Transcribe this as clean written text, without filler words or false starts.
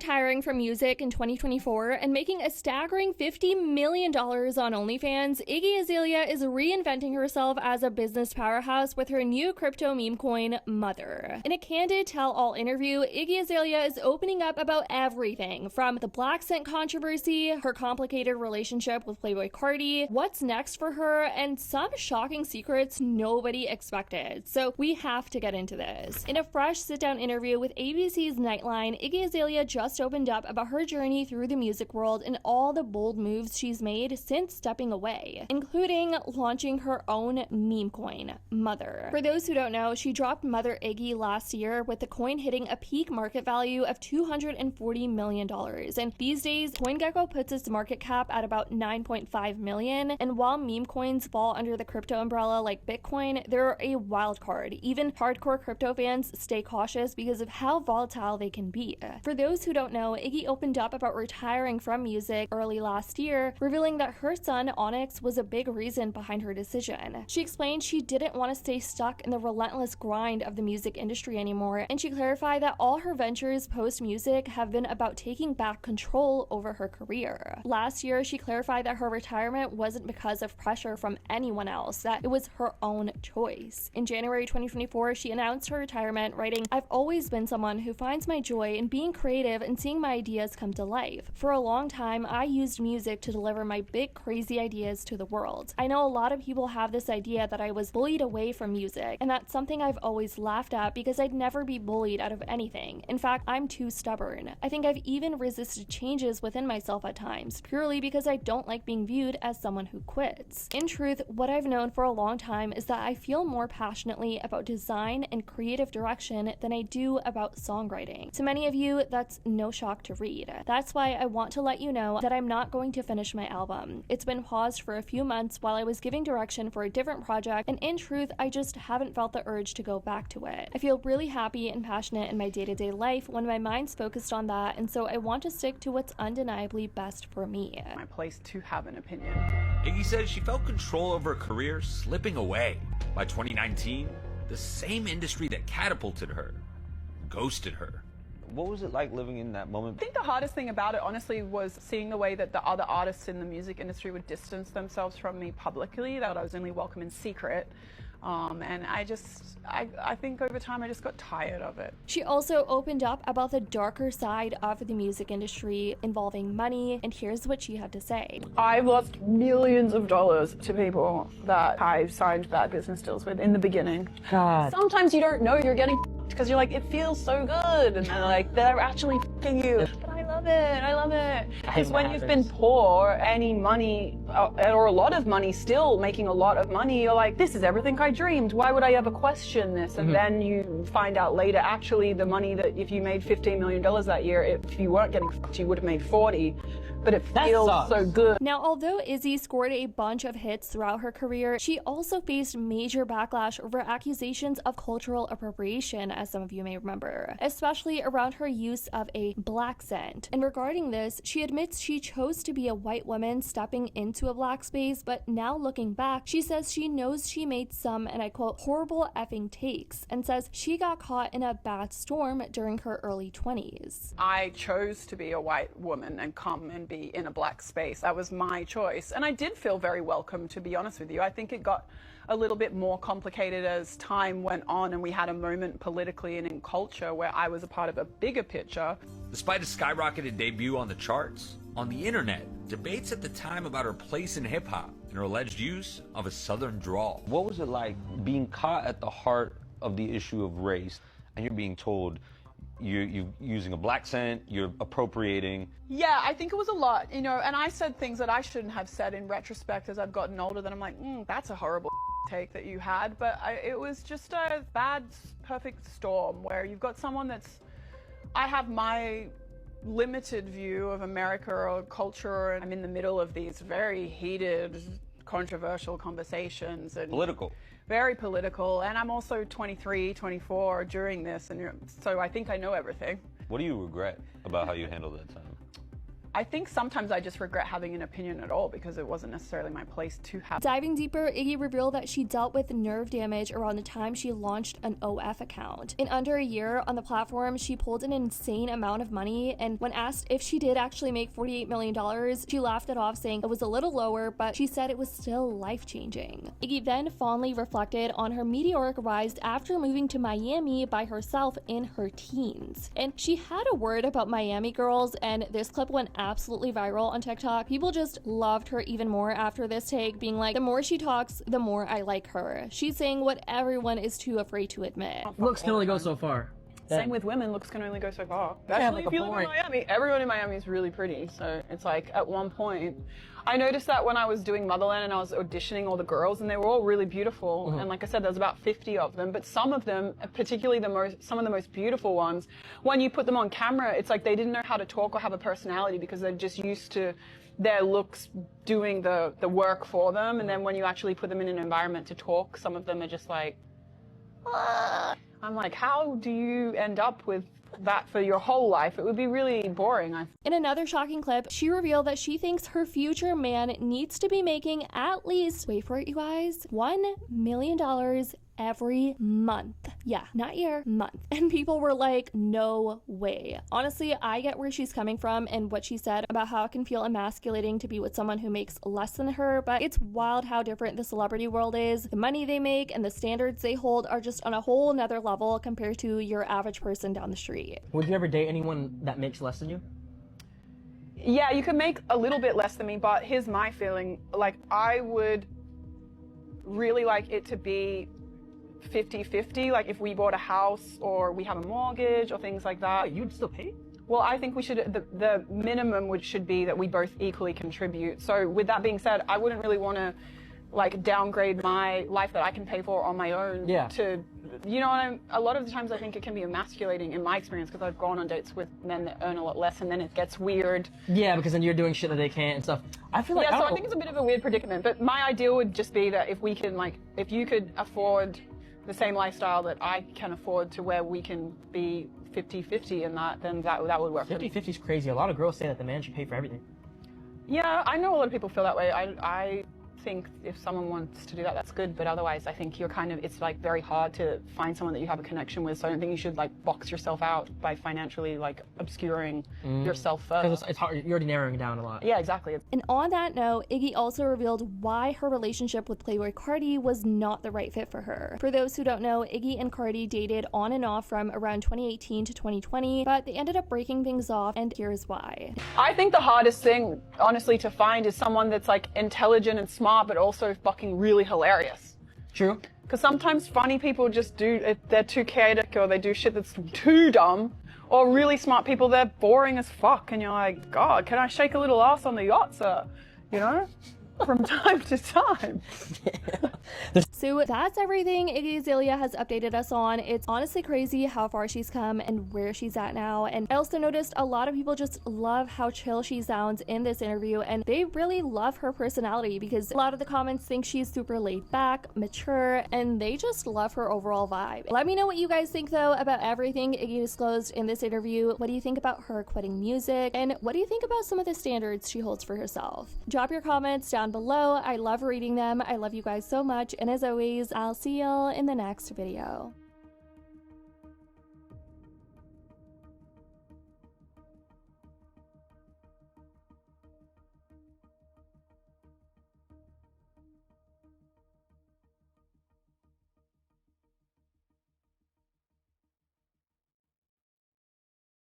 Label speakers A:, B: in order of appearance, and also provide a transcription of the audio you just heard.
A: retiring from music in 2024 and making a staggering $50 million on OnlyFans, Iggy Azalea is reinventing herself as a business powerhouse with her new crypto meme coin, Mother. In a candid tell-all interview, Iggy Azalea is opening up about everything from the black scent controversy, her complicated relationship with Playboi Carti, what's next for her, and some shocking secrets nobody expected. So we have to get into this. In a fresh sit-down interview with ABC's Nightline, Iggy Azalea just opened up about her journey through the music world and all the bold moves she's made since stepping away, including launching her own meme coin, Mother. For those who don't know, she dropped Mother Iggy last year, with the coin hitting a peak market value of $240 million. And these days, CoinGecko puts its market cap at about $9.5 million. And while meme coins fall under the crypto umbrella like Bitcoin, they're a wild card. Even hardcore crypto fans stay cautious because of how volatile they can be. For those who don't know, Iggy opened up about retiring from music early last year, revealing that her son Onyx was a big reason behind her decision. She explained she didn't want to stay stuck in the relentless grind of the music industry anymore, and she clarified that all her ventures post-music have been about taking back control over her career. Last year, she clarified that her retirement wasn't because of pressure from anyone else, that it was her own choice. In January 2024, she announced her retirement, writing, "I've always been someone who finds my joy in being creative and seeing my ideas come to life. For a long time, I used music to deliver my big, crazy ideas to the world. I know a lot of people have this idea that I was bullied away from music, and that's something I've always laughed at because I'd never be bullied out of anything. In fact, I'm too stubborn. I think I've even resisted changes within myself at times, purely because I don't like being viewed as someone who quits. In truth, what I've known for a long time is that I feel more passionately about design and creative direction than I do about songwriting. To many of you, that's no shock to read. That's why I want to let you know that I'm not going to finish my album. It's been paused for a few months while I was giving direction for a different project, and in truth, I just haven't felt the urge to go back to it. I feel really happy and passionate in my day-to-day life when my mind's focused on that, and so I want to stick to what's undeniably best for me."
B: My place to have an opinion.
C: Iggy says she felt control over her career slipping away. By 2019, the same industry that catapulted her ghosted her.
D: What was it like living in that moment?
B: I think the hardest thing about it, honestly, was seeing the way that the other artists in the music industry would distance themselves from me publicly, that I was only welcome in secret. And I think over time I just got tired of it.
A: She also opened up about the darker side of the music industry involving money, and here's what she had to say.
B: I've lost millions of dollars to people that I signed bad business deals with in the beginning.
E: God.
B: Sometimes you don't know you're getting because you're like, it feels so good, and they're like, they're actually f***ing you. But I love it, I love it. Because when you've been poor, any money, or a lot of money, still making a lot of money, you're like, this is everything I dreamed. Why would I ever question this? And then you find out later, actually, the money that if you made $15 million that year, if you weren't getting f***ed, you would have made 40. But it feels so good.
A: Now, although Izzy scored a bunch of hits throughout her career, she also faced major backlash over accusations of cultural appropriation, as some of you may remember, especially around her use of a black scent. And regarding this, she admits she chose to be a white woman stepping into a black space, but now looking back, she says she knows she made some, and I quote, horrible effing takes, and says she got caught in a bad storm during her early 20s.
B: I chose to be a white woman and come and be in a black space. That was my choice. And I did feel very welcome, to be honest with you. I think it got a little bit more complicated as time went on and we had a moment politically and in culture where I was a part of a bigger picture.
C: Despite a skyrocketed debut on the charts, on the internet, debates at the time about her place in hip-hop and her alleged use of a southern drawl.
D: What was it like being caught at the heart of the issue of race, and you're being told you're using a black scent, you're appropriating?
B: Yeah, I think it was a lot, you know, and I said things that I shouldn't have said in retrospect as I've gotten older, that I'm like, that's a horrible take that you had. But it was just a bad, perfect storm where you've got someone that's, I have my limited view of America or culture, and I'm in the middle of these very heated, controversial conversations. And
D: political.
B: Very political, and I'm also 23, 24 during this, and so I think I know everything.
D: What do you regret about how you handled that time?
B: I think sometimes I just regret having an opinion at all because it wasn't necessarily my place to have.
A: Diving deeper, Iggy revealed that she dealt with nerve damage around the time she launched an OF account. In under a year on the platform, she pulled an insane amount of money, and when asked if she did actually make $48 million, she laughed it off, saying it was a little lower, but she said it was still life-changing. Iggy then fondly reflected on her meteoric rise after moving to Miami by herself in her teens. And she had a word about Miami girls, and this clip went absolutely viral on TikTok. People just loved her even more after this take, being like, the more she talks, the more I like her. She's saying what everyone is too afraid to admit.
E: Looks can only go so far.
B: Same with women, looks can only go so far.
E: Yeah,
B: Actually,
E: like
B: if
E: a
B: you live in
E: point.
B: Miami, everyone in Miami is really pretty. So it's like, at one point, I noticed that when I was doing Motherland and I was auditioning all the girls, and they were all really beautiful. And like I said, there was about 50 of them, but some of them, particularly some of the most beautiful ones, when you put them on camera, it's like they didn't know how to talk or have a personality because they're just used to their looks doing the work for them. And then when you actually put them in an environment to talk, some of them are just like, ah. I'm like, how do you end up with that for your whole life? It would be really boring.
A: In another shocking clip, she revealed that she thinks her future man needs to be making at least, wait for it you guys, $1 million every month. Yeah, not year, month. And people were like, no way. Honestly, I get where she's coming from and what she said about how it can feel emasculating to be with someone who makes less than her, but it's wild how different the celebrity world is. The money they make and the standards they hold are just on a whole nother level compared to your average person down the street.
E: Would you ever date anyone that makes less than you?
B: Yeah, you can make a little bit less than me, but here's my feeling. Like, I would really like it to be 50-50, like if we bought a house or we have a mortgage or things like that.
E: You'd still pay?
B: Well, I think we should, the minimum should be that we both equally contribute. So with that being said, I wouldn't really want to like downgrade my life that I can pay for on my own to, you know, a lot of the times I think it can be emasculating in my experience because I've gone on dates with men that earn a lot less and then it gets weird.
E: Yeah, because then you're doing shit that they can't and stuff. I feel like,
B: yeah, so I think it's a bit of a weird predicament, but my ideal would just be that if we can, like, if you could afford the same lifestyle that I can afford to where we can be 50-50 in that, then that would work.
E: 50-50 is crazy. A lot of girls say that the man should pay for everything.
B: Yeah, I know a lot of people feel that way. I think if someone wants to do that, that's good, but otherwise I think you're kind of, it's like very hard to find someone that you have a connection with, so I don't think you should like box yourself out by financially like obscuring yourself further.
E: Because it's hard, you're already narrowing down a lot.
B: Yeah, exactly.
A: And on that note, Iggy also revealed why her relationship with Playboi Carti was not the right fit for her. For those who don't know, Iggy and Carti dated on and off from around 2018 to 2020, but they ended up breaking things off, and here's why.
B: I think the hardest thing, honestly, to find is someone that's like intelligent and smart, but also fucking really hilarious.
E: True.
B: Because sometimes funny people just they're too chaotic or they do shit that's too dumb. Or really smart people, they're boring as fuck. And you're like, God, can I shake a little ass on the yacht, sir? You know? From time to time.
A: So that's everything Iggy Azalea has updated us on. It's honestly crazy how far she's come and where she's at now. And I also noticed a lot of people just love how chill she sounds in this interview, and they really love her personality because a lot of the comments think she's super laid back, mature, and they just love her overall vibe. Let me know what you guys think though about everything Iggy disclosed in this interview. What do you think about her quitting music? And what do you think about some of the standards she holds for herself? Drop your comments down below. I love reading them. I love you guys so much. And as always, I'll see y'all in the next video.